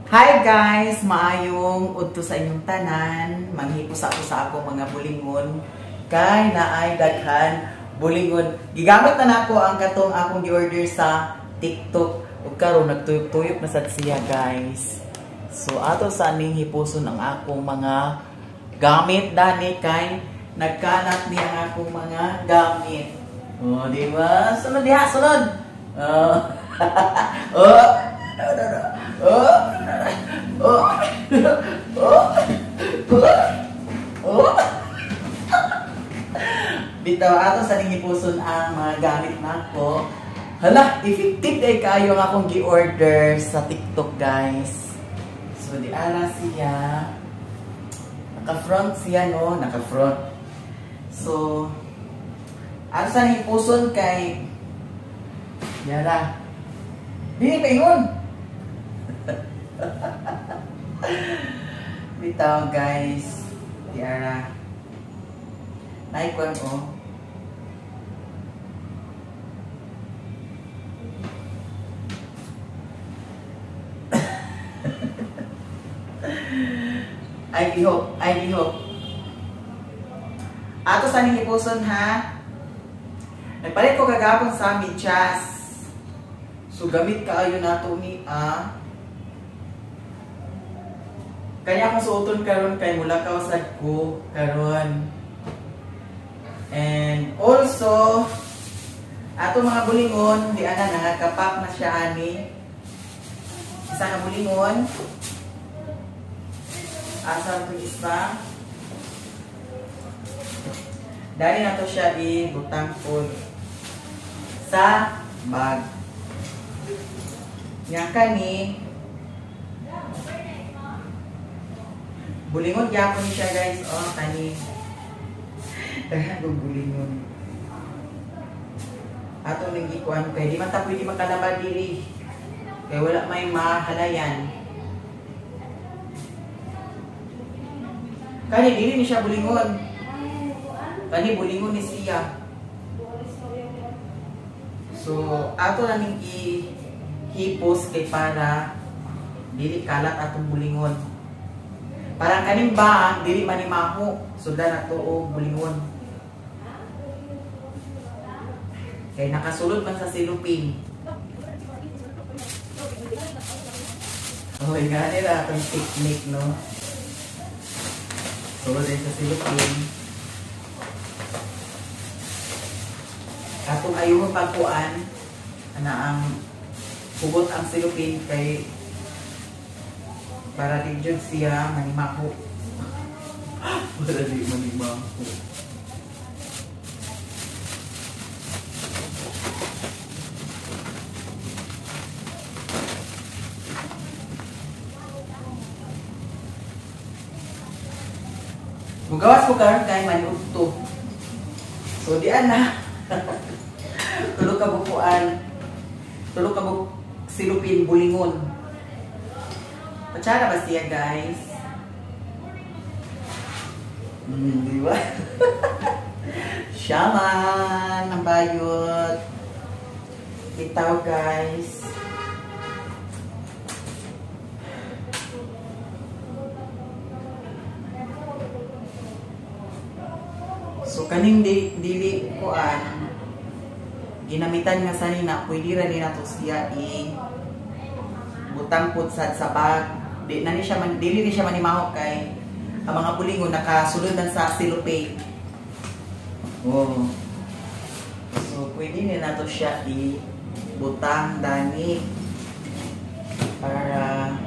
Hi guys! Maayong udto sa inyong tanan. Manghipos ako sa akong mga bulingon. Kay naay daghan bulingon. Gigamit na nako ang katong akong gi-order sa TikTok. Ug karon nagtuyok-tuyok na sad siya guys. So ato sa aning hipuson ang akong mga gamit dani kay nagkalat ni ang akong mga gamit. Oh, di ba? Sunod diha, sunod. Oh. Bitaw ato sa ningipuson ang mga gamit nako. Hala, effective day kayo nga akong gi-order sa TikTok, guys. So di ara siya. Naka-front siya no, naka-front. So ato sa ningipuson kay yara. Dili pa yun. Bitaw guys. Tiara. Naikwan ko. Ay lihok. Ay lihok. Ato sa ningipuson ha. Nagpalit ko kagapon sa medyas. So gamit kaayo nato ni kaya akong suoton karon kay mula kawsad ko karon. And also ato mga bulingon di ana nangakapak na siya ani. Isa nga bulingon. Asa to isa. Dali na to siya ibutang pod sa bag. Yang kani bulingon gyapon siya guys. Oh, kani dahil bulingon ato ning gikuan kay di man ta pwede makalabad diri kay wala may mahalayan. Kani dili ni siya bulingon, kani bulingon ni siya. So ato na ning hipos kay para dili kalat atong bulingon. Parang kaning ba dili manimaho sudlan nato og bulingon. Kay nakasulod man sa silupin. Oh, nga nila atong technique no. Sulod din sa silupin. Atong ayuhon pagkuan ana ang hugot ang silupin kay para di jud siya manimaho. Para di manimaho. Mugawas ko karon kay manugto. So di ana. Tulog ka bukuan. Tulog ka silupin bulingon. Patsara ba siya guys? Di ba? Shaman ang bayot. Bitaw guys. So kaning dili kuan ginamitan nga sanina pwede ra ni nato siya butang pud sa bag. Dili ni siya manimahok kay ang mga bulingon nakasulod na sa silupin. Oh. So pwede ni nato siya butang dani para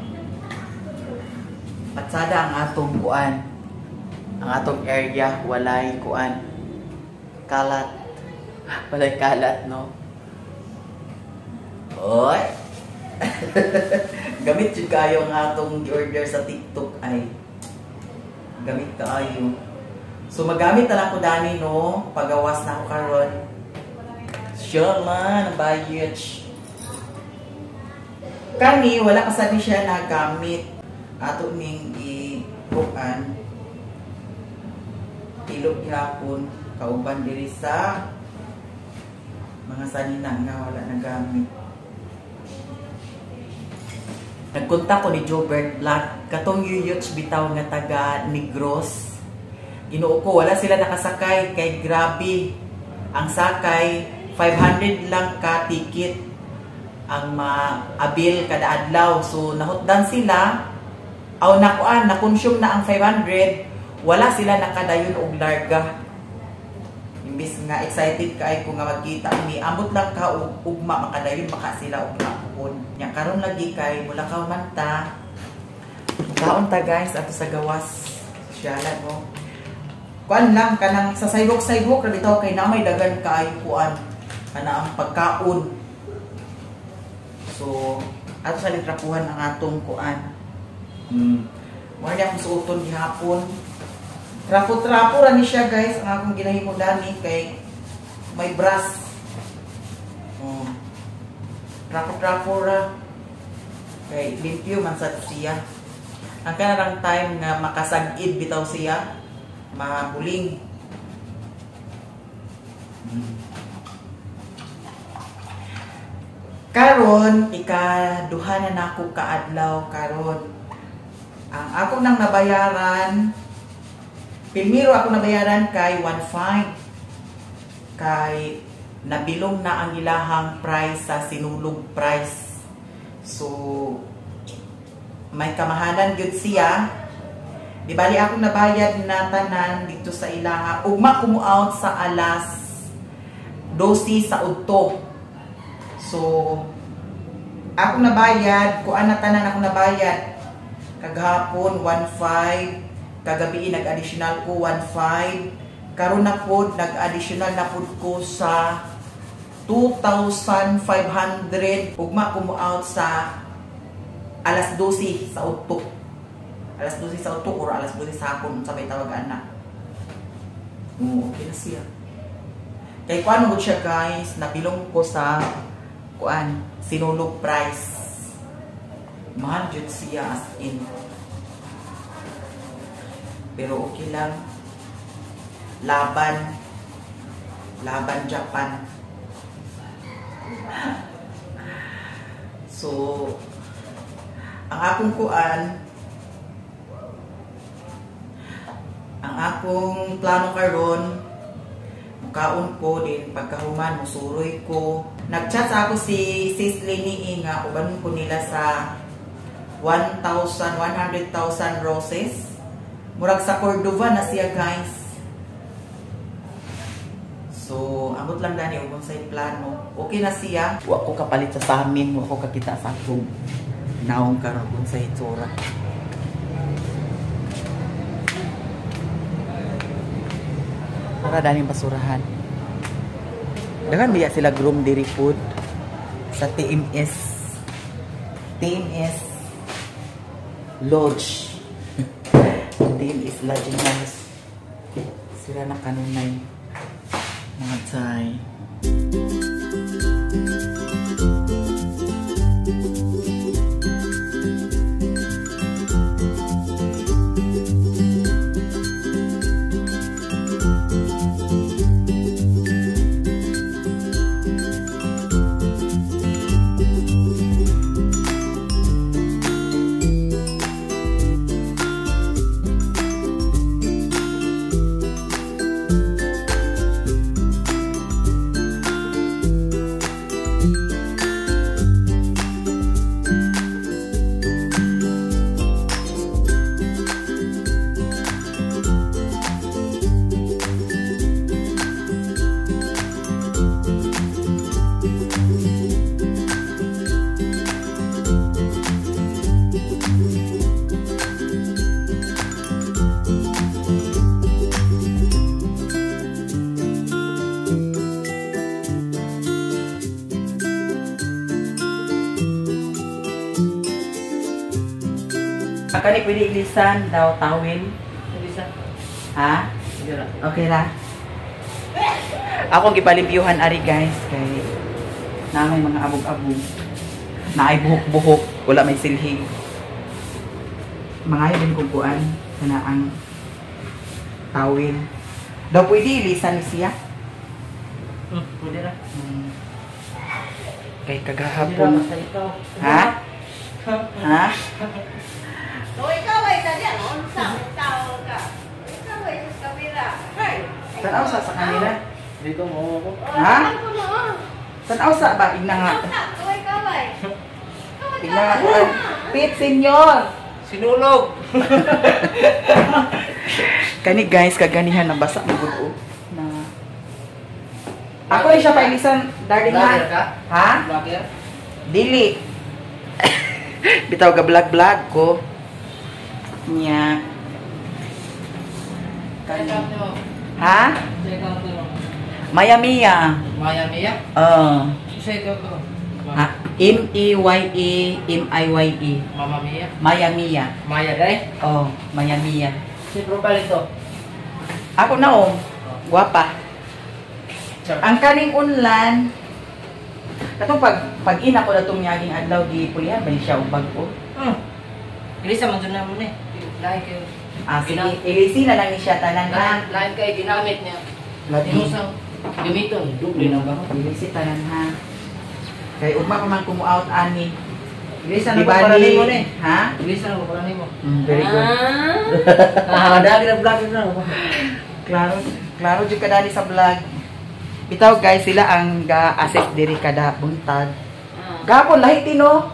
patsada ang atong kuan. Ang atong area walay kuan kalat. Walay kalat no. Oy. Gamit jud kayo ang atong order sa TikTok ay. Gamit kaayo. So magamit na lang ko dani no, pagawas na ako karon. Sure man, bayot. Kani wala pa sabi siya na gamit ato ning i-kuan. Tilog gihapon kauban diri sa mga sanina nga wala na gamit. Nagkunta ko ni Jobert Black, katong yuyuts bitaw nga taga Negros. Ginoo ko, wala sila nakasakay, kay grabe. Ang sakay, 500 lang ka ticket ang ma-abil kada adlaw. So, nahutdan sila, aw nakuan, na-consume na ang 500, wala sila nakadayon og larga. Imbis nga excited kaay ko nga magkita ni ambot lang ka ugma makadayon baka sila ugma pud. Nya karon lagi kay mula ka manta. Kaon ta guys ato sa gawas sosyalan mo. Kuan lang kanang sa saybok-saybok ra bitaw kay na may dagan kaayo kuan kana ang pagkaon. So ato sa litrapuhan ang atong kuan. Mo niya akong suoton gihapon. Trapo-trapo ra ni siya guys, ang akong ginahimo dani kay may brass. Trapo-trapo ra. Kay limpyo man sad siya. Ang kanang time nga makasag-id bitaw siya, mabuling. Karon ikaduha na nako kaadlaw karon. Ang ako nang nabayaran Primero ako nabayaran kay 1.5 kay nabilong na ang ilahang price sa sinulog price. So may kamahalan gyud siya. Di bali ako nabayad na tanan dito sa ilaha. Ugma ko mo out sa alas 12 sa udto. So ako nabayad, kuan na tanan ako nabayad kagahapon 1.5. Kagabi nag-additional ko 1.5. Karon na po nag-additional na po ko sa 2,500. Ugma ko mo out sa alas 12 sa utok. Alas 12 sa utok o alas 12 sa hapon sabay tawagan na. Okay na siya. Kay kuan mo siya guys, nabilong ko sa kuan sinulog price. Mahal jud siya as in. Pero okay lang. Laban Japan. So ang akong kuan, ang akong plano karon, mukaon ko din pagkahuman musuroy ko. Nagchat ako si Sis Lenny nga uban ko nila sa 100,000 roses. Murag sa Cordova na siya guys. So, ambot lang dani ug sa plano. Okay na siya. Wa ko kapalit sa amin, wa ko kakita sa akong naong karon sa itsura. Para dani basurahan. Dagan biya sila groom diri food sa TMS Lodge. TMS Lodging House. Sila na kanunay mga tay. Kani pwede ilisan daw tawin. Ilisan. Ha? Okay ra. Ako ang gipalimpyuhan ari guys kay namay mga abog-abog. Naay buhok-buhok, wala may silhig. Mga din kukuan kana ang tawin. Daw pwede ilisan ni siya. Pwede ra. Kay kagahapon. Ha? Ha? So, ikaw ay tadi, ano? Sa tao ka. Ikaw ay sa kamera. Hey! Tanaw sa kanila. Dito mo ako. Ha? Tanaw sa ba? Igna nga. Ikaw ay. Igna nga. Pit, senyor! Sinulog! Kani guys, kaganihan na basa mo gulo. Na... Ako rin siya pailisan, darling Vlogger ka? ha. Ha? Vlogger? Dili. Bitaw ka vlog-vlog ko. Nya. Check out mo. Ha? Check out mo. Maya Mia. Maya Mia? Check out mo. Ha? M-E-Y-E, M-I-Y-E. Mama Mia? Maya Mia. Maya day? Oh, Maya Mia. Si profile ito. Ako na oh. Guwapa. Ang kaning unlan, katong pag-ina ko na itong yaging adlaw, di pulihan ba siya ubag ko? Ilisa man dun na mo ni. Lahat kayo. Sige, ilisi na lang ni siya tanan ha. Lahat kayo ginamit niya. Lati. Tinusang gamiton. Duble na ba? Ilisi tanan ha. Kay ugma pa man kumu-out ani. Ilisa Di na ko ba para ni- nimo ni. Ha? Ilisa na ko para nimo. Very good. Dagi na vlogger na. Klaro jud kadali sa vlog. Bitaw guys, sila ang ga-assist diri kada buntag. Gapon lahi tino.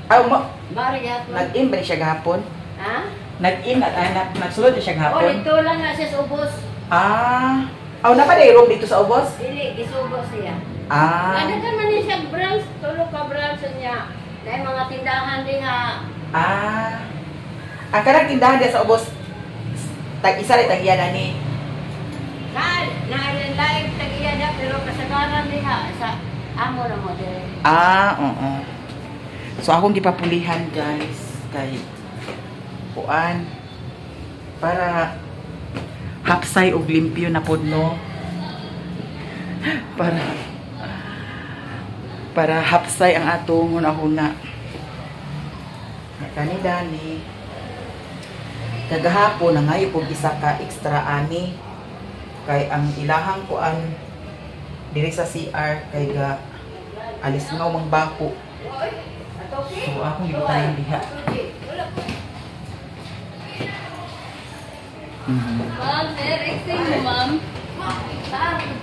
Ay, Bari yato. nag-in ba siya gahapon? Ha? Nag-in at nagsulod na siya O, gahapon. dito lang nga siya sa ubos. Ah. Aw na pa day room dito sa ubos? Dili, gisubos siya. Ah. Nadagan man niya siya branch, tulo ka branch niya. Dahil mga tindahan din nga. Ah. Ang kanang tindahan diya sa ubos tag isa rin tag iya ni. Na-live tagiya na, pero kasagaran din ha. Sa amo na mo din. Ah, oo. So akong gipapulihan guys kay kuan para hapsay og limpyo na pod no. Para hapsay ang atong hunahuna. Kanida ni kagahapon na ngayon pog isa ka extra ani kay ang ilahang kuan diri sa CR kay ga alis nga mang bako. So akong gibutanan diha. Ma'am, sir, explain mo, ma'am.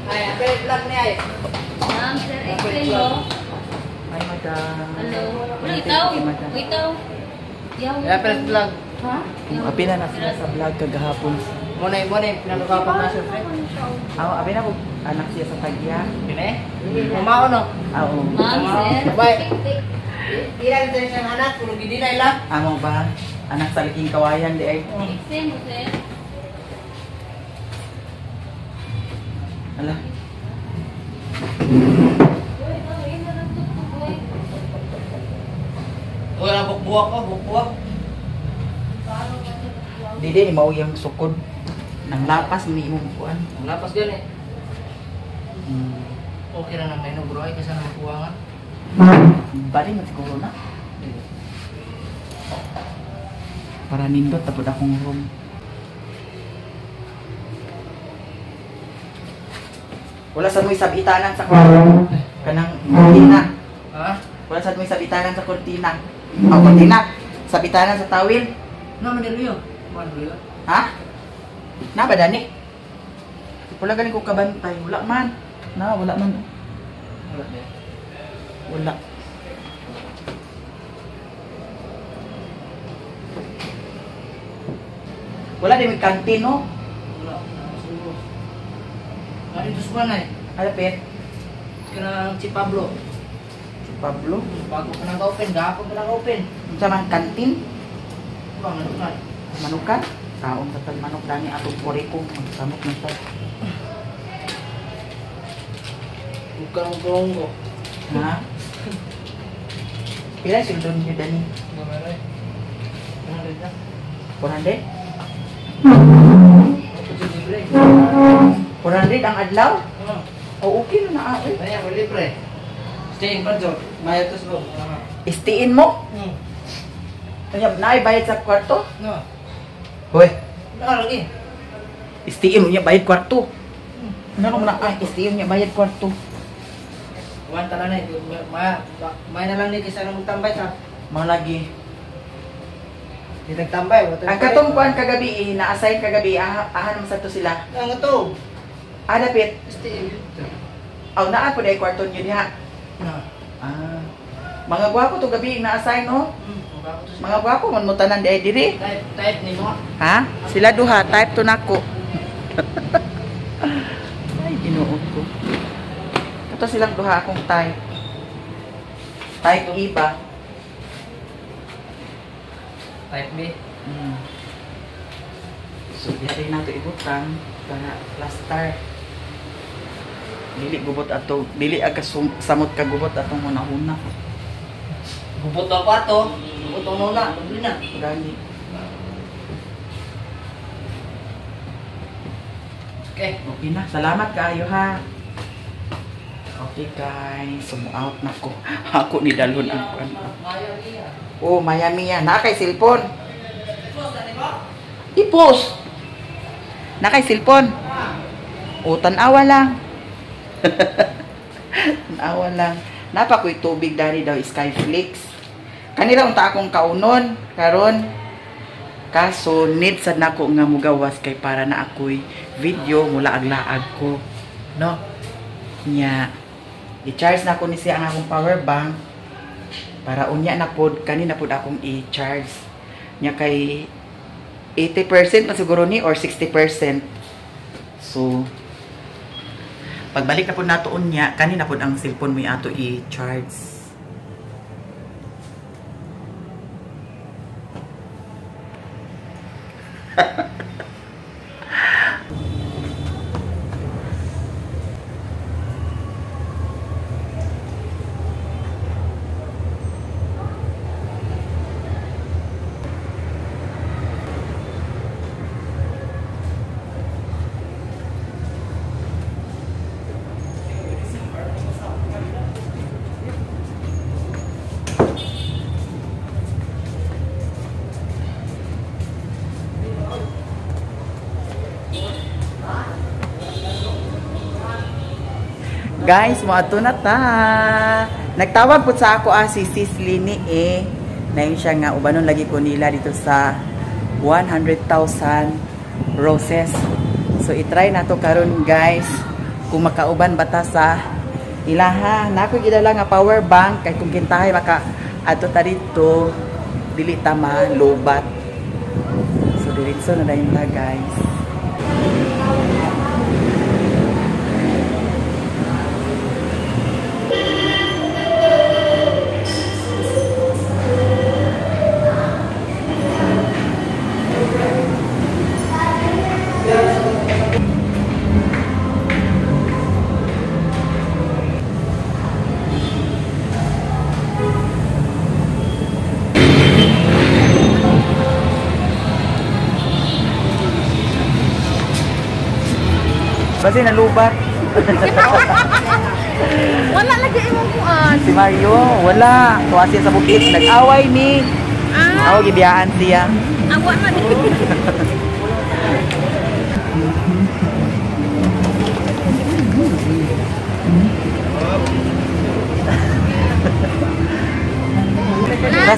Ay, apel vlog ni ay. Ma'am, sir, explain mo. Ay madam. Hello. Witaw. Witaw. Yaw. Apel vlog. Ha? Abi na sila sa vlog kagahapon. Muna pinalukapan na syempre. Abi na ko anak siya sa tagya. Pine? Mamao no? Oo. Ma'am, sir. Bye. Ilan tayo siyang anak, kung hindi na ilang. Amo ba? Anak sa liking kawayan di ay. Explain mo, sir. Ala. Wala bukbuwak ko, bukbuwak. Dili ni mao yang sukod nang lapas ni imong kuan. Ang lapas gan eh. Hmm. Okay na naman yung bro ay kasi na makuwangan. Bali man siguro na. Para nindot tapos akong room. Wala sa mo'y sabitanan sa kwarto. Kanang kortina. Ha? Wala sa mo'y sabitanan sa kortina. O kortina. Sabitanan sa tawil. Naman nilo yun. Kuwan ko yun. Ha? Na ba dani? Wala galing ko kabantay. Wala man. Wala man. Wala din. Wala. Wala din may kantin, no? Wala. Nakasubo. Ano ito sa na eh? Alapit. Kanang si Pablo. Si Pablo. Bago ka nang open, gahapon ka nang open. Sa man kantin. Bang, ano na? Manukan. Kaon sa tag manok dani atong koreko. Magsamot na sa. Bukang kulong ko. Ha? Pila sildon niyo dani? Gamay rin. Ano rin na? 400? Ito si libre. 400 ang adlaw? Ano? O okay na na. Kaya ko libre. Stay in Banjo. Maya to slow. Istiin mo? Kanya naay bayad sa kwarto? No. Hoy, Nakalagi. istiin mo niya bayad kwarto. Ano na istiin niya bayad kwarto. One tala na eh. Maya na lang ni kisa nang magtambay sa Mga lagi. Di nagtambay. Ang katong kuan kagabi, na-assign kagabi, ahan mo sa to sila. Ang ito. Dapit. Stay. Aw, naan po dahil kwarton yun ha. Ah. Mga gwapo to gabi, na-assign, no? Mga gwapo, manmutanan di ay diri. Type ni mo. Ha? Sila duha, type to nako. Ay, ginuot ko. Ito silang duha akong type. Type E ba? Type B. So, di rin nato ibutang para plaster. Dili gubot ato, dili aga samot ka gubot atong hunahuna. Gubot ang kwarto. Gubot ang nuna. Doble na. Gani. Okay. Okay na, salamat kaayo ha. Okay guys, sumu-out na ko. Ako ni dalhon ang kuan. Oh, Miami yan. Nakay cellphone. I-post. Nakay cellphone. O, tanawa lang. Tanawa lang. Napa ko'y tubig dari daw Skyflix. Kanila unta akong kaunon. Karon. Kaso, need sad nako nga mugawas kay para na ako'y video mula aglaag ko. No? Nya. I-charge na ko ni siya ang akong power bank. Para unya na pod, kanina pod akong i-charge. Nya kay 80% pa siguro ni or 60%. So, pagbalik na po nato unya, kanina po ang cellphone mo ato i-charge. Guys, moadto na ta. Nagtawag po sa ako si Sis Lini Nayon siya nga ubanon lagi ko nila dito sa 100,000 roses. So i-try na to karon guys. Kung makauban bata sa ilaha. Nako gidala nga power bank kay kung kintahay maka adto ta dito dili ta lobat. So diretso na dayon ta guys. Basi nalubat. Wala lagi imong kuan. Si Mario, wala. Tuwa siya sa bukid. Nag-away ni. Ako gibiyaan siya. Awa na ni.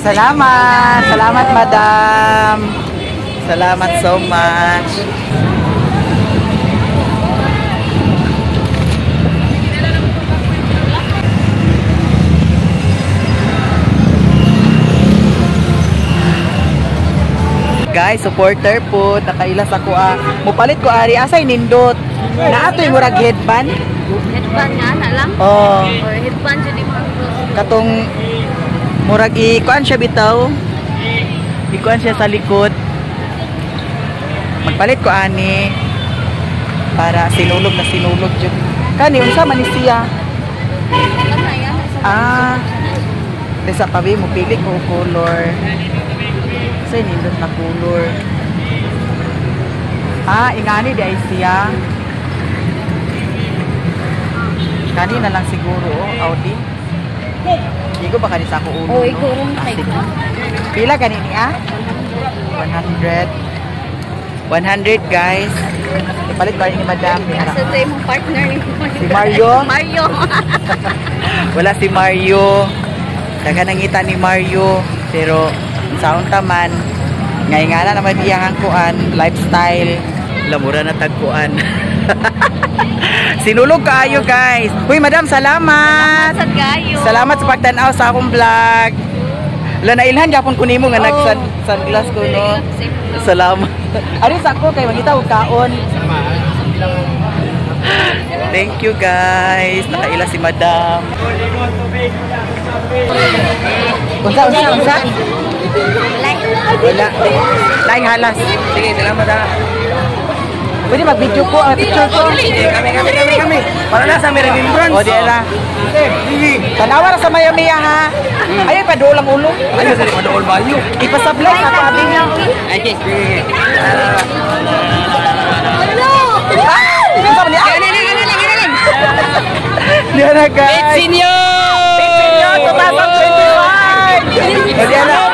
Salamat. Salamat, madam. Salamat so much. Guys, supporter po, nakailas ako mupalit ko ari asay nindot. Naatoy murag headband. Headband nga na lang. Oh, Or headband jud mo. katong murag ikuan siya bitaw. Ikuan siya sa likod. Magpalit ko ani para sinulog na sinulog jud. Kani unsa man ni siya? Desa pabi mo pili ko color. Say nindot na color. Ingani di ay siya. Kani na lang siguro, Audi. Hindi ko ba kanisa ako ulo? Oh, ikaw rin kay ko. Pila gani niya? 100. 100 guys. Ipalit ba ni madam? Asa tayo mong partner ni Si Mario? Mario. Wala si Mario. Daga nangita ni Mario. Pero sa taman ngay nga na naman iyang kuan lifestyle lamura na tagkuan. Sinulog kaayo guys. Uy madam, salamat. Salamat kayo. Salamat sa pagtanaw sa akong vlog. Wala na ilhan gyapon ko nimo nga nag-sunglass ko no. Salamat. Ari sa ko kay mangita og kaon. Thank you guys. Nakaila si madam. Unsa? Wala. Lai halas. Sige, salamat ha. Pwede mag-video ko, picture ko. Kami. Para na sa remembrance. O, di ala. Tanawa na sa Miami ha. Ayun, padool ang ulo. Ayun, padool ba yun? Ipasablay sa pabi niya. Ay, sige. Hello! Diyan na guys. Pit Senior 2021. Diyan na.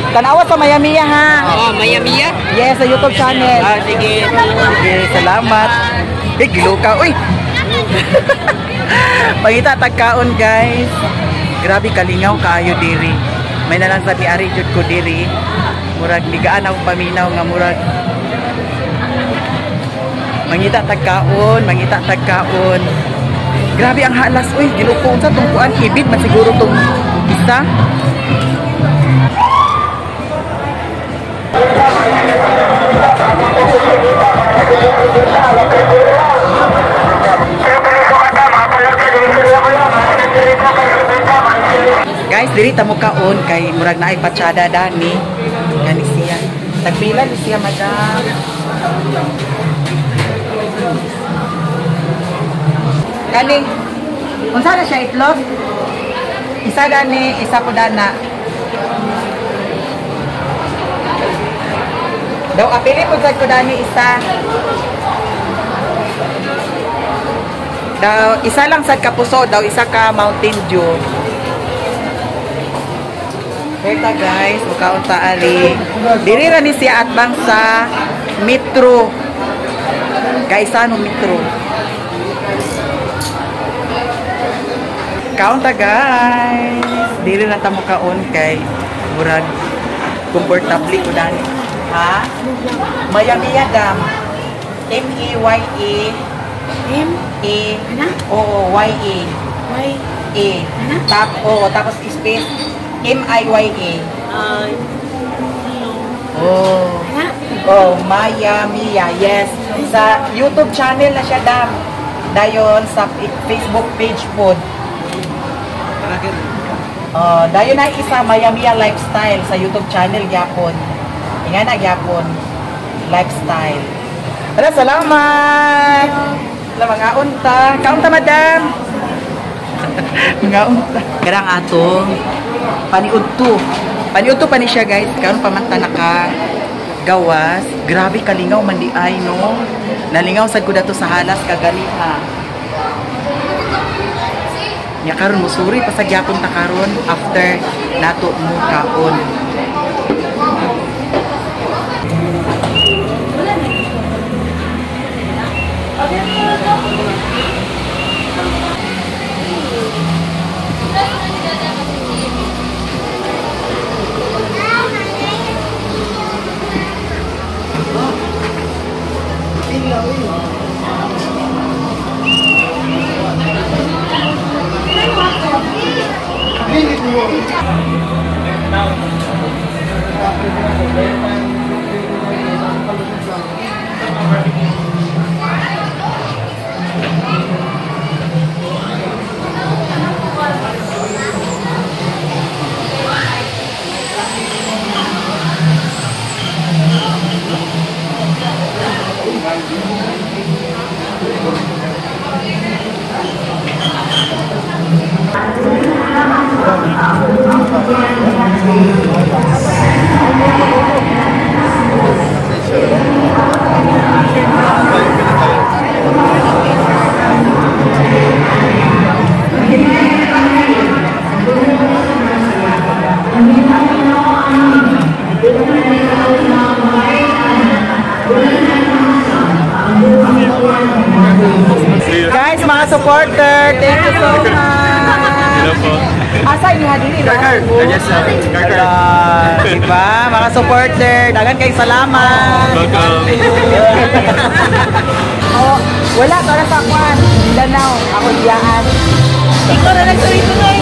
Tanawa sa Miami ha. Oh, Miami ya? Yes, sa YouTube channel. Ah, sige. Okay, salamat. Gilo ka. Uy! Pangita tagkaon guys. Grabe kalingaw kaayo diri. May nalang sa diari jud ko diri. Murag ligaan akong paminaw nga murag mangita tagkaon. Grabe ang halas. Uy, giluko unsa tong kuan ibit man siguro tong isa. Guys, diri ta mo kaon kay murag naay patsada dani. Gani siya. Tagpila ni siya madam. Gani. Unsa na siya itlog? Isa gani, isa po dana. Daw apili po sa ko dani isa. Daw isa lang sa kapuso, daw isa ka Mountain Dew. Herta guys, mukaon ta ali. Diri ra ni siya at bang sa Metro. Kaisa no Metro. Kaon ta guys. Diri na ta mukaon kay murag comfortable ko dani. Ha? Miami Dam. M-E-Y-A. M-E. Oo, Y-A. Y-A. Tapos space. M-I-Y-A. Oh, Miami. Yes. Sa YouTube channel na siya dam. Dayon sa Facebook page po. Dayon na isa Miami Lifestyle sa YouTube channel gyapon. Nga na gyapon lifestyle. Ala, salamat. Ala, mga unta. Kaunta madam. Mga unta. Karang ato paniudto pa ni siya guys. Karon pamanta naka gawas. Grabe kalingaw man di ay no. Nalingaw sad ko dato sa halas kaganiha. Nya karon musuri pasagyapon ta karon after nato mo kaon. you so much. Hello po. Asa inyo hadiri ba? Yes, sir. Diba? Mga supporter, dagan kay salamat. Welcome. Oh, wala para sa kwan. Danaw, ako diyaan. Ikaw na nagtuloy-tuloy.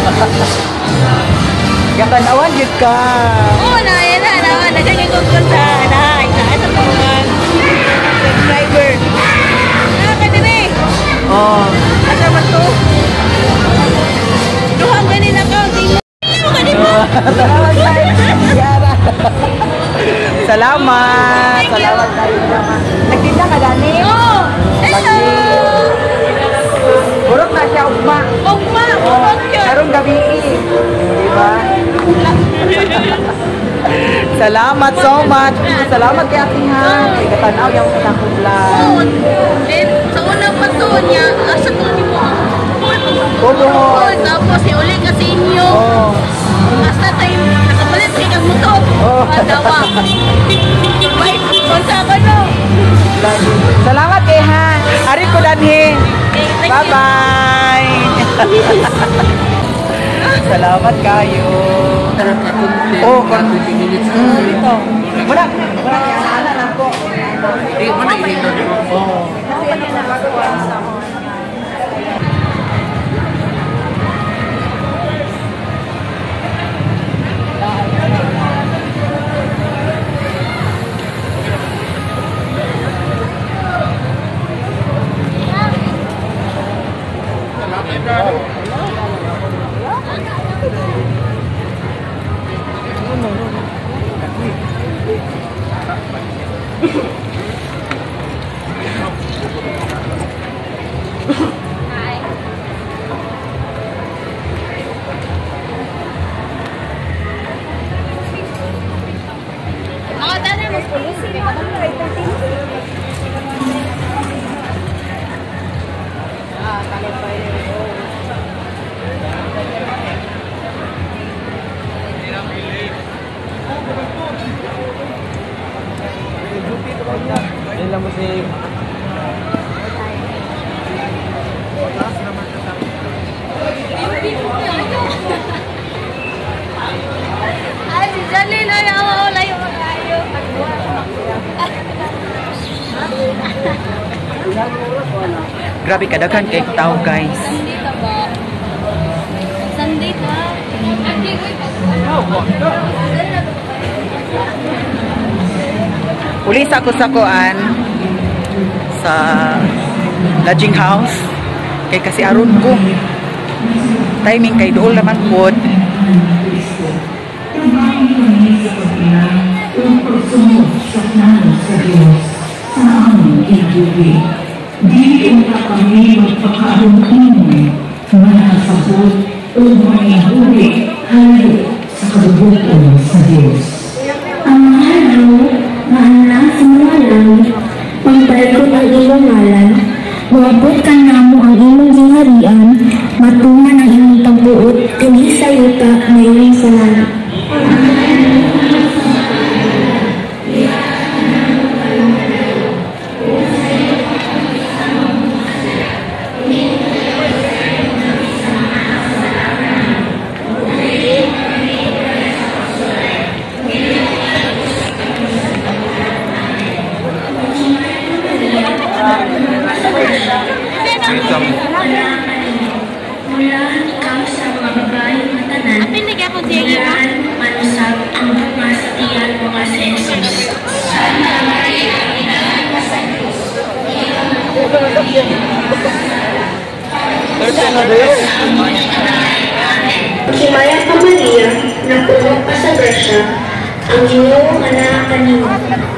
Gatanawan yun ka. Oo na, yan na. Nagagay ko sa itaas ang mga subscriber. Nakakadiri. Oh. Asa ba to? Duhang ganin account. Ano ka din mo? Salamat tayo. Yara. Salamat. Salamat tayo. Nagtinda ka gani? Oo. Hello. Burot na siya, ugma. Ugma. Ugma. Karong gabi. Diba? Salamat so much. Salamat kay Ate Ha. Kay katanaw yung sakong vlog. Sa unang patuon niya, asa to ni mo? Pulot. Tapos iuli ka sa inyo. Oh. Basta tayo nakapalit kay kang motor. Oh. Dawa. Wait, konsa ka no? Salamat kay Ha. Ari ko danhi. Okay, thank you. Bye-bye. Salamat kayo. Oh, kan dito. Wala yan ana lang ko. Mana ini? Oh. Mga tanong mo pulis, hindi ka Ilang mo si Ay, si Jolly na yung layo kayo. Grabe kadaghan kay tao guys. Sunday ka ba? Sunday ka? Ulis ako sa kuan sa lodging house kay kasi aron ko timing kay dool naman pod. Di una kami magpakaarong-arong manasabot o manahuli halo sa kabubuton sa Diyos. Ang halo, mahala sa mga langit, pagbalikot ang iyong ngalan, buwabot ka namo ang imong gingharian, matuman ang imong pagbuot, kini sa yuta na iyong sa langit. Mulahan ikaw sa mga babaeng matanan, mulahan manusap ang bunga sa tiyan mo nga sa Jesus. Santa Maria, Ina ng sa Diyos. Himaya ka Maria, napuno ka sa grasya, ang iyong anak kanino.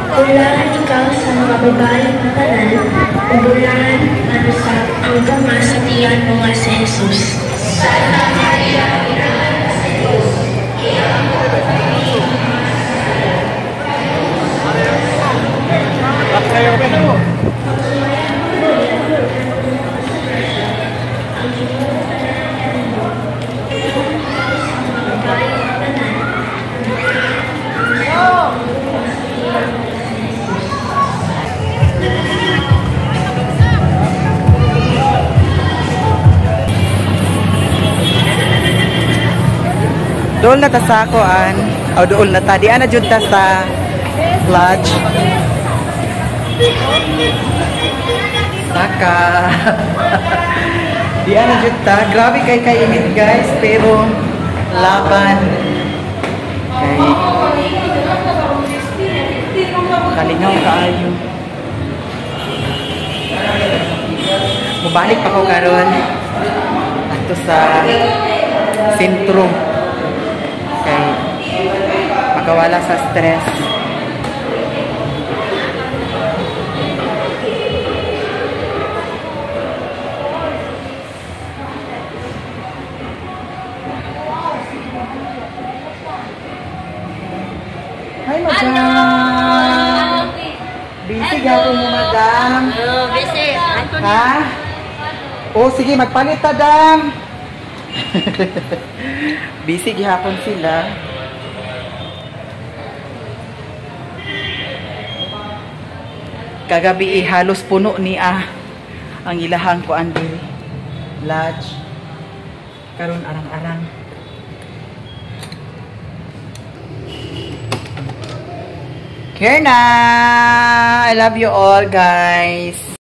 Mulahan ikaw sa mga babaeng matanan, mulahan manusap ang bunga sa tiyan mo nga sa Jesus. Santa Maria, Ina ng sa Diyos. Doon na ta sa akoan. O doon na ta. Di ana jud ta sa lodge. Saka. Di ana jud ta. Grabe kay kainit guys. Pero laban. Kay kalingaw kaayo. Mubalik pa ko karon ato sa sentro kay makawala sa stress. Hi, madam. Busy gapon mo, madam. Busy. Ha? Oh, sige, magpalit ta, dam. Busy gihapon sila. Kagabi halos puno ni ang ilahang kuan diri. Lodge. Karon arang-arang. Here na. I love you all, guys.